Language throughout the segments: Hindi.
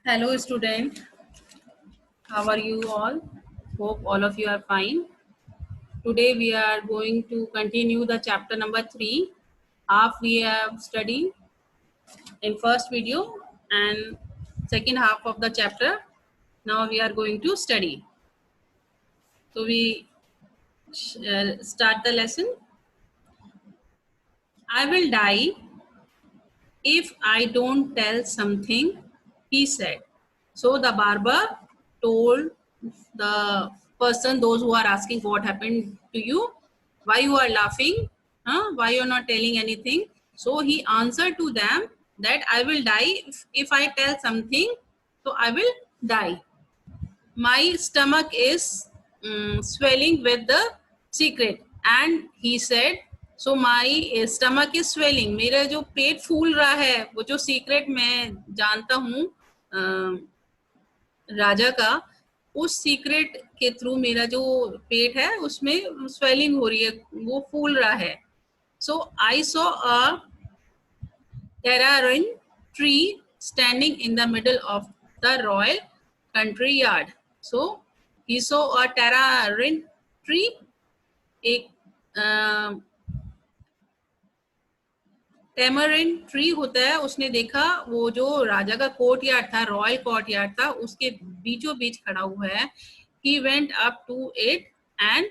Hello student, how are you all? Hope all of you are fine. Today we are going to continue the chapter number 3. Half we have studied in first video and second half of the chapter. Now we are going to study. So we start the lesson. I will die if I don't tell something, he said. So the barber told the person, those who are asking what happened to you, why you are laughing, why you are not telling anything. So he answered to them that I will die if I tell something, so I will die. My stomach is swelling with the secret, and he said, so my stomach is swelling, मेरा जो पेट फूल रहा है, वो जो सीक्रेट मैं जानता हूँ राजा का, उस सीक्रेट के थ्रू मेरा जो पेट है उसमें स्वेलिंग हो रही है, वो फूल रहा है. So I saw a tamarind tree standing in the middle of the royal country yard. So he saw a tamarind tree. एक टेमरिन ट्री होता है, उसने देखा वो जो राजा का कोर्ट यार्ड था, रॉयल कोर्ट यार्ड था, उसके बीचों बीच खड़ा हुआ है. He went up to it and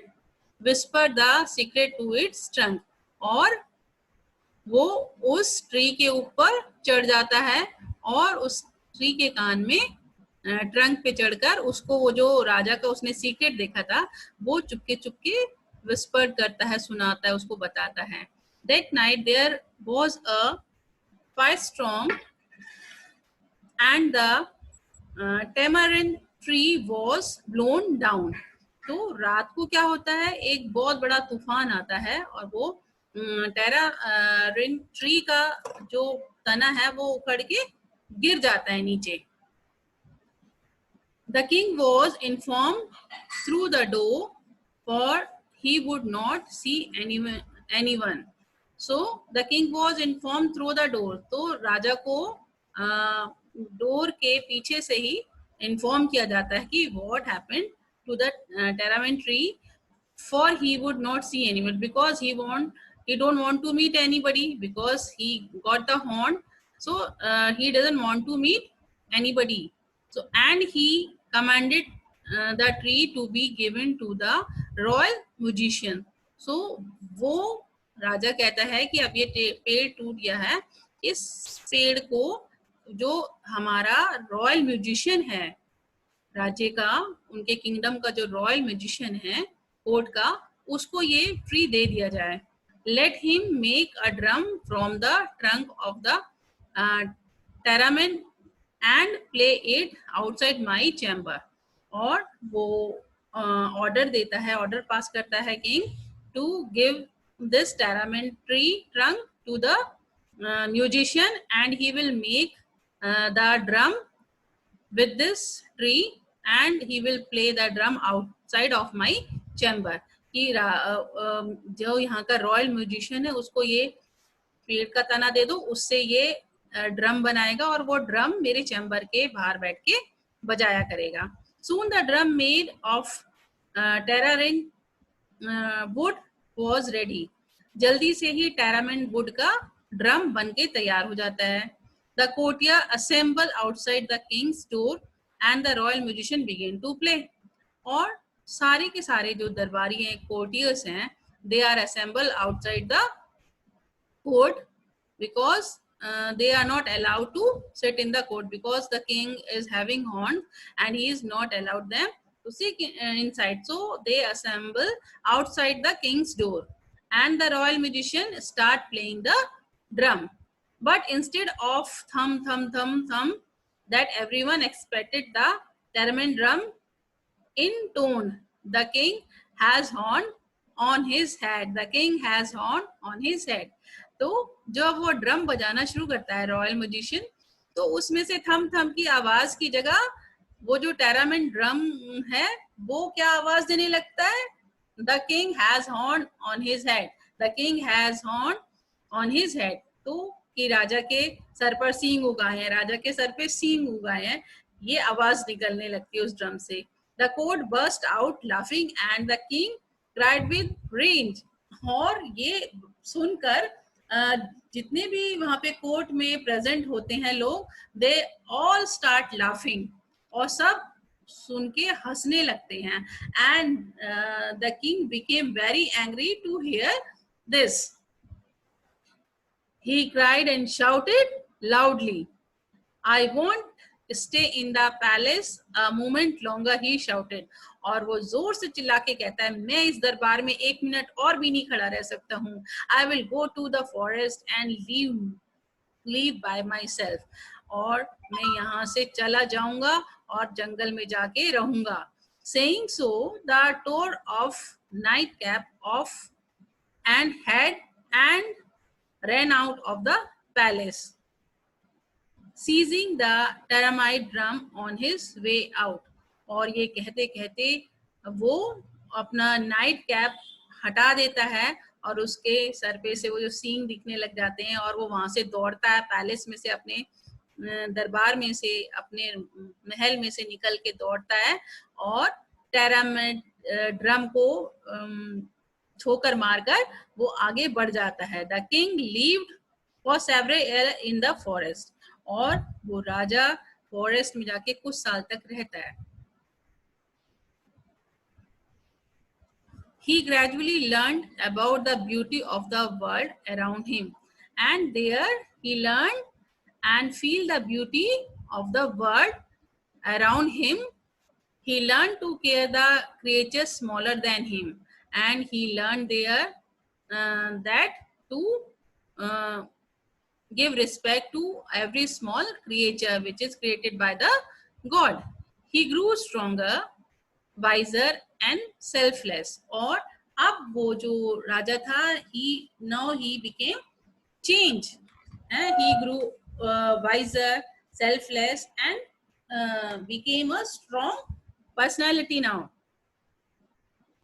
whispered the secret to its trunk. और वो उस ट्री के ऊपर चढ़ जाता है और उस ट्री के कान में ट्रंक पे चढ़कर उसको वो जो राजा का उसने सीक्रेट देखा था वो चुपके चुपके विस्पर करता है, सुनाता है, उसको बताता है. That night there was a firestorm and the tamarind tree was blown down. तो रात को क्या होता है, एक बहुत बड़ा तूफान आता है और वो tamarind ट्री का जो तना है वो उखड़ के गिर जाता है नीचे. The king was informed through the door, for he would not see anyone. So the king was informed through the door. तो राजा को डोर के पीछे से ही इन्फॉर्म किया जाता है कि what happened to the tamarind tree, for he would not see anyone, because he don't want to meet anybody, because he got the horn. So he doesn't want to meet anybody. So and he commanded the tree to be given to the royal magician. So वो राजा कहता है कि अब ये पेड़ टूट गया है, इस पेड़ को जो हमारा रॉयल म्यूजिशियन है राज्य का, उनके किंगडम का जो रॉयल म्यूजिशियन है कोर्ट का, उसको ये ट्री दे दिया जाए. Let him make a drum from the trunk of the tamarind and play it outside my chamber. और वो ऑर्डर देता है, ऑर्डर पास करता है king to give this tamarind tree trunk to the musician and he will make the drum with this tree and he will play the drum outside of my chamber. कि जो यहाँ का रॉयल म्यूजिशियन है उसको ये पेड़ का तना दे दो, उससे ये ड्रम बनाएगा और वो ड्रम मेरे चैम्बर के बाहर बैठ के बजाया करेगा. Soon the drum made of tamarind wood was ready. जल्दी से ही tamarind wood का ड्रम बन के तैयार हो जाता है. The courtier assembled outside the king's door and the royal musician began to play. और सारे के सारे जो दरबारी हैं, courtiers हैं, they are assembled outside the court because they are not allowed to sit in the court because the king is having horns and he is not allowed them to sit inside. So they assemble outside the king's door and the royal magician start playing the drum. But instead of thumb, thumb, thumb, thumb, that everyone expected the tamarind drum in tone, the king has horn on his head. The king has horn on his head. तो जब वो ड्रम बजाना शुरू करता है रॉयल म्यूजिशियन, तो उसमें से थम थम की आवाज की जगह वो जो tamarind ड्रम है वो क्या आवाज देने लगता है, the king has horn on his head. The king has horn on his head. तो कि राजा के सर पर सींग उगाए हैं, राजा के सर पे सींग उगाए हैं, ये आवाज निकलने लगती है उस ड्रम से. The court burst out laughing and the king cried with range. और ये सुनकर जितने भी वहां पे कोर्ट में प्रेजेंट होते हैं लोग, दे ऑल स्टार्ट लाफिंग, और सब सुन के हंसने लगते हैं. And the king became very angry to hear this. He cried and shouted loudly, I won't stay in the palace a moment longer, he shouted. और वो जोर से चिल्ला के कहता है, मैं इस दरबार में 1 मिनट और भी नहीं खड़ा रह सकता हूँ. I will go to the forest and live by myself. और मैं यहाँ से चला जाऊंगा और जंगल में जाके रहूंगा. Saying so, the tore off nightcap off and head and ran out of the palace, seizing the termite drum on his way out. और ये कहते कहते वो अपना नाइट कैप हटा देता है और उसके सर पे से वो जो सींग दिखने लग जाते हैं, और वो वहां से दौड़ता है पैलेस में से, अपने दरबार में से, अपने महल में से निकल के दौड़ता है और टेरामाइट ड्रम को ठोकर मारकर वो आगे बढ़ जाता है. The king lived for several year in the forest. और वो राजा फॉरेस्ट में जाके कुछ साल तक रहता है. He gradually learned about the beauty of the world around him, and there he learned and feel the beauty of the world around him. He learned to care the creatures smaller than him, and he learned there that to give respect to every small creature which is created by the God. He grew stronger, wiser and selfless. और अब वो जो राजा था, he became changed. He grew wiser, selfless and became a strong personality now.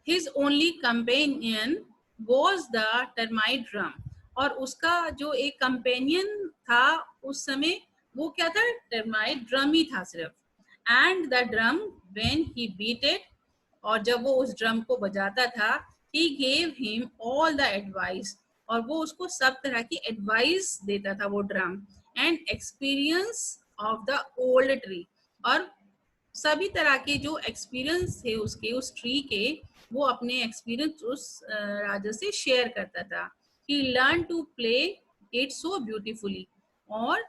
His only companion was the termite drum. और उसका जो एक कंपेनियन था उस समय, वो क्या था? टर्माइट ड्रम ही था सिर्फ. And the drum when he beat it, और जब वो उस ड्रम को बजाता था, he gave him all the advice, और वो उसको सब तरह की एडवाइस देता था वो drum. And experience of the old tree, और सभी तरह के जो एक्सपीरियंस थे उसके, उस ट्री के, वो अपने एक्सपीरियंस उस राजा से शेयर करता था. He learned to play it so beautifully, और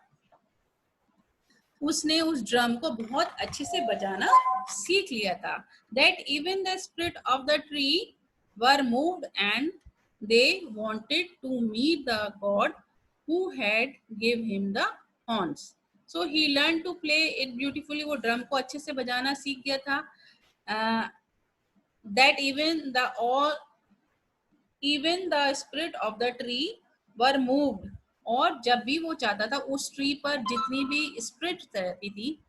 उसने उस ड्रम को बहुत अच्छे से बजाना सीख लिया था. That even the spirit of the tree were moved and they wanted to meet the God who had gave him the horns. So he learned to play it beautifully. वो ड्रम को अच्छे से बजाना सीख गया था. That even the spirit of the tree were moved, और जब भी वो चाहता था, उस ट्री पर जितनी भी स्पिरिट रहती थी,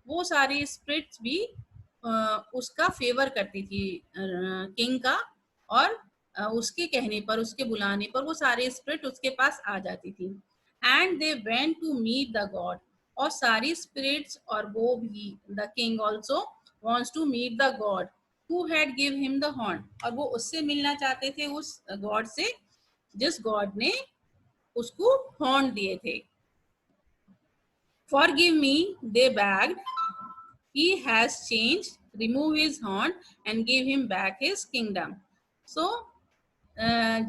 वो सारी स्पिरिट्स भी उसका फेवर करती थी किंग का, और उसके कहने पर, उसके बुलाने पर वो सारे स्पिरिट उसके पास आ जाती थी. And they went to meet the god, और सारी स्पिरिट्स और वो भी, the king also wants to meet the god who had give him the horn, और वो उससे मिलना चाहते थे, उस गॉड से जिस गॉड ने उसको हॉर्न दिए थे. Forgive me, they begged. He has changed. Remove his horn and give him back his kingdom. So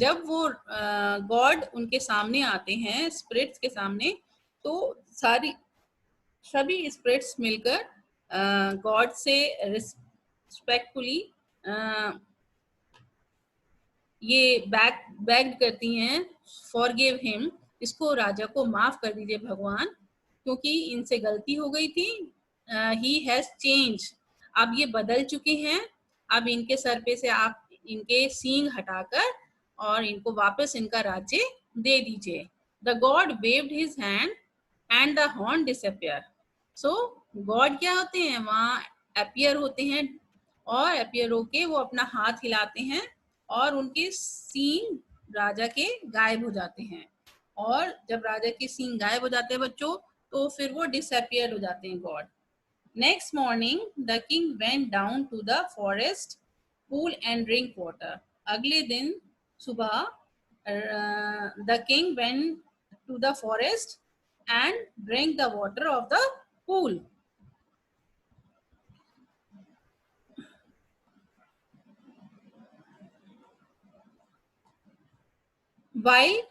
जब वो गॉड उनके सामने आते हैं, स्पिरिट्स के सामने, तो सभी स्पिरिट्स मिलकर गॉड से रिस्पेक्टफुली ये बैग करती हैं, फॉरगिव हिम, इसको राजा को माफ कर दीजिए भगवान, क्योंकि इनसे गलती हो गई थी. ही हैज चेंज, अब ये बदल चुके हैं, अब इनके सर पे से आप इनके सींग हटाकर और इनको वापस इनका राज्य दे दीजिए. The God waived his hand and the horn disappear. So God क्या होते हैं? वहाँ अपीयर होते हैं, और अपीयर होके वो अपना हाथ हिलाते हैं और उनके सींग राजा के गायब हो जाते हैं. और जब राजा के सींग गायब हो जाते हैं बच्चों, तो फिर वो डिसअपियर हो जाते हैं God. Next morning the king went down to the forest pool and drink water. अगले दिन सुबह the king went to the forest and drank the water of the pool. While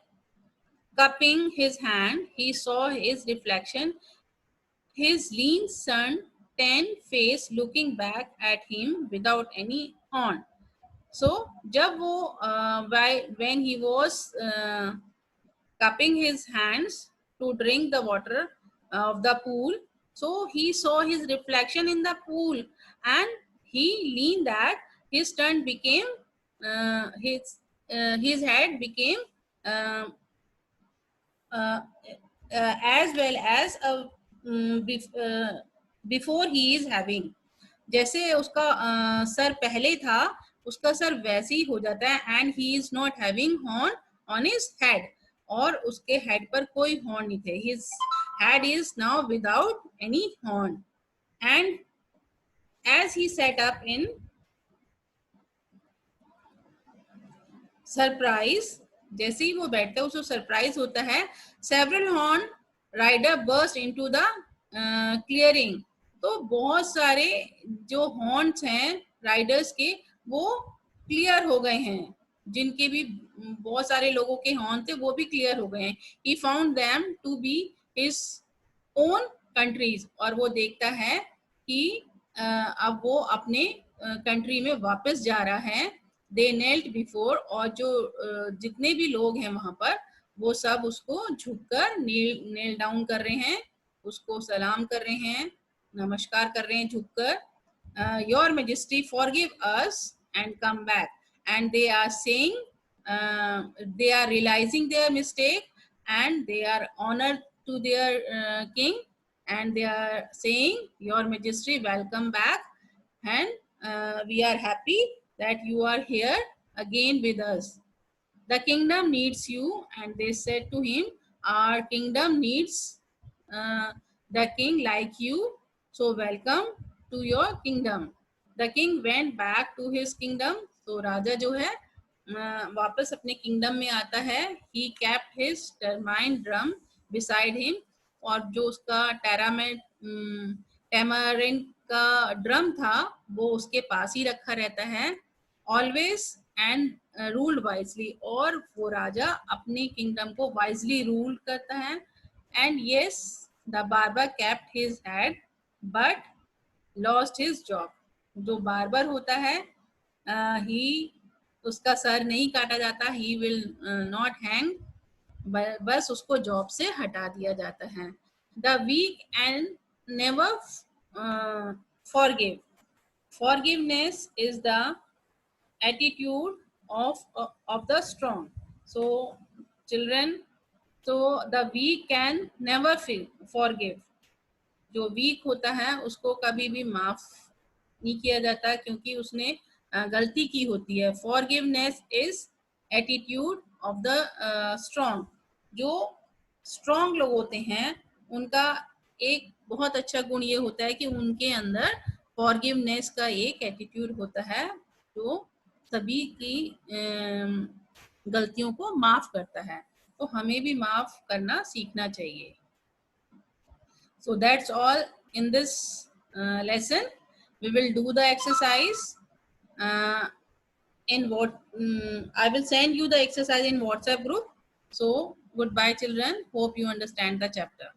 cupping his hand, he saw his reflection, his lean sun tanned face looking back at him without any horn. So, जब वो when he was cupping his hands to drink the water of the pool, so he saw his reflection in the pool, and he leaned that his turn became his head became uh, uh, as well as before he is having. जैसे उसका सर पहले था, उसका सर वैसे ही हो जाता है. And he is not having horn on his head, और उसके हेड पर कोई हॉर्न नहीं थे. His head is now without any horn. And as he sat up in surprise, जैसे ही वो बैठता है उसको सरप्राइज होता है. Several horn rider burst into the clearing. तो बहुत सारे जो हॉर्न्स हैं राइडर्स के वो क्लियर हो गए हैं, जिनके भी बहुत सारे लोगों के हॉर्न थे वो भी क्लियर हो गए हैं. He found them to be his own countries, और वो देखता है कि अब वो अपने कंट्री में वापस जा रहा है. दे नेल्ट बिफोर, और जो जितने भी लोग हैं वहां पर वो सब उसको झुककर नेल डाउन कर रहे हैं, उसको सलाम कर रहे हैं, नमस्कार कर रहे हैं झुककर. Your majesty forgive us and come back. And they are saying, they are realizing their mistake and they are honored to their king, and they are saying, your majesty, welcome back, and we are happy that you are here again with us. The kingdom needs you. And they said to him, our kingdom needs the king like you, so welcome to your kingdom. The king went back to his kingdom. तो राजा जो है वापस अपने किंगडम में आता है. He kept his tambourine drum beside him, और जो उसका टैमरिन का ड्रम था वो उसके पास ही रखा रहता है. ऑलवेज एंड रूल्ड वाइजली, और वो राजा अपने किंगडम को वाइजली रूल करता है. And yes, the barber kept his head but lost his job. जो बार्बर होता है ही उसका सर नहीं काटा जाता. ही विल नॉट हैंग, बस उसको जॉब से हटा दिया जाता है. The weak and never forgive. Forgiveness is the attitude of the strong. So children, so the weak can never forgive. जो वीक होता है उसको कभी भी माफ नहीं किया जाता क्योंकि उसने गलती की होती है. Forgiveness is attitude of the strong. जो स्ट्रॉन्ग लोग होते हैं उनका एक बहुत अच्छा गुण ये होता है कि उनके अंदर फॉरगिवनेस का एक एटीट्यूड होता है जो सभी की गलतियों को माफ करता है. तो हमें भी माफ करना सीखना चाहिए. So that's all in this lesson. We will do the exercise in what I will send you the exercise in WhatsApp group. So goodbye children, hope you understand the chapter.